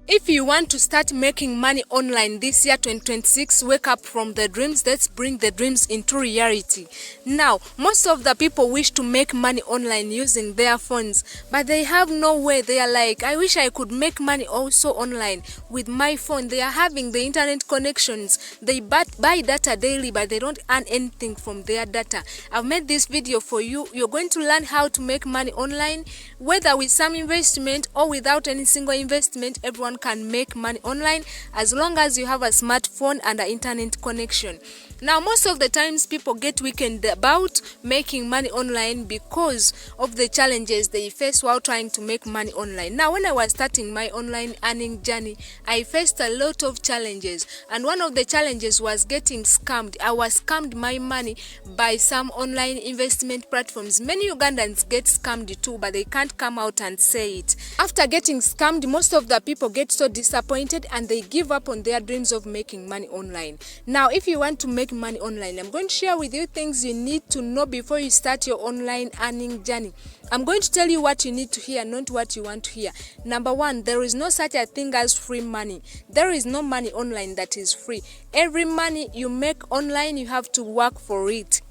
If you want to start making money online this year 2026, wake up from the dreams. Let's bring the dreams into reality. Now, most of the people wish to make money online using their phones, but they have no way. They are like, I wish I could make money also online with my phone. They are having the internet connections. They buy data daily, but they don't earn anything from their data. I've made this video for you. You're going to learn how to make money online, whether with some investment or without any single investment. Everyone can make money online as long as you have a smartphone and an internet connection. Now, most of the times people get weakened about making money online because of the challenges they face while trying to make money online. Now, when I was starting my online earning journey, I faced a lot of challenges, and one of the challenges was getting scammed. I was scammed my money by some online investment platforms. Many Ugandans get scammed too, but they can't come out and say it. After getting scammed, most of the people get so disappointed and they give up on their dreams of making money online. Now, if you want to make money online, I'm going to share with you things you need to know before you start your online earning journey. I'm going to tell you what you need to hear, not what you want to hear. Number one, there is no such a thing as free money. There is no money online that is free. Every money you make online, you have to work for it.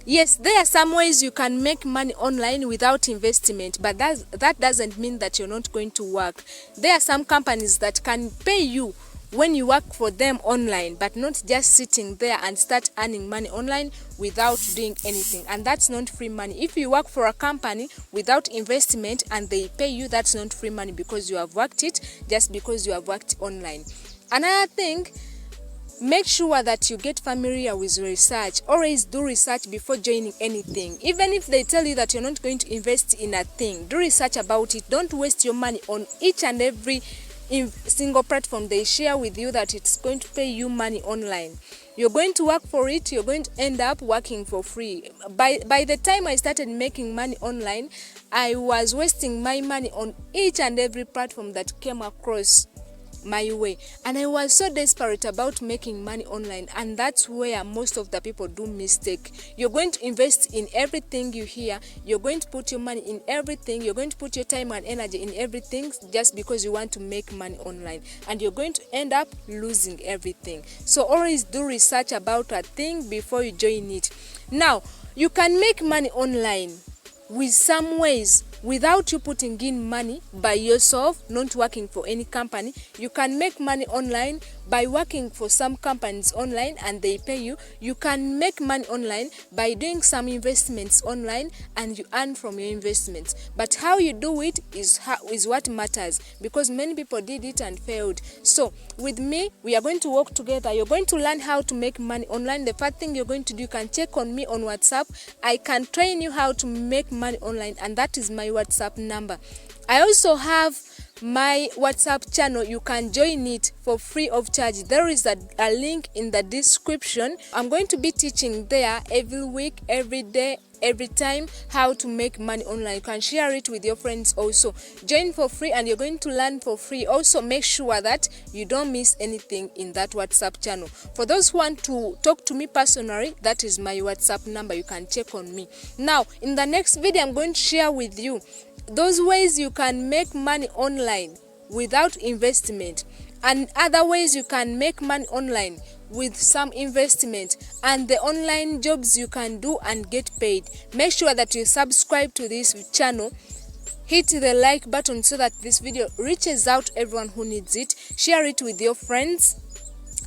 Yes, there are some ways you can make money online without investment, but that doesn't mean that you're not going to work. There are some companies that can pay you when you work for them online, but not just sitting there and start earning money online without doing anything. And that's not free money. If you work for a company without investment and they pay you, that's not free money because you have worked it just because you have worked online. Another thing, make sure that you get familiar with research. Always do research before joining anything. Even if they tell you that you're not going to invest in a thing, do research about it. Don't waste your money on each and every single platform they share with you that it's going to pay you money online. You're going to work for it, you're going to end up working for free. By the time I started making money online, I was wasting my money on each and every platform that came across my way, and I was so desperate about making money online, and that's where most of the people do mistake. You're going to invest in everything you hear, you're going to put your money in everything, you're going to put your time and energy in everything just because you want to make money online, and you're going to end up losing everything. So always do research about a thing before you join it. Now, you can make money online with some ways without you putting in money by yourself, not working for any company. You can make money online by working for some companies online and they pay you. You can make money online by doing some investments online and you earn from your investments. But how you do it is what matters, because many people did it and failed. So with me, we are going to work together. You're going to learn how to make money online. The first thing you're going to do, you can check on me on WhatsApp. I can train you how to make money online, and that is my WhatsApp number. I also have my WhatsApp channel. You can join it for free of charge. There is a link in the description. I'm going to be teaching there every week, every day, every time how to make money online. You can share it with your friends also. Join for free and you're going to learn for free. Also make sure that you don't miss anything in that WhatsApp channel. For those who want to talk to me personally, that is my WhatsApp number. You can check on me. Now, in the next video, I'm going to share with you those ways you can make money online without investment, and other ways you can make money online with some investment, and the online jobs you can do and get paid. Make sure that you subscribe to this channel. Hit the like button so that this video reaches out to everyone who needs it. Share it with your friends.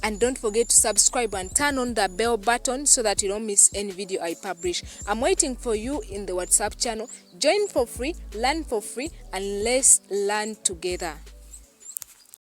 And don't forget to subscribe and turn on the bell button so that you don't miss any video I publish. I'm waiting for you in the WhatsApp channel. Join for free, learn for free, and let's learn together.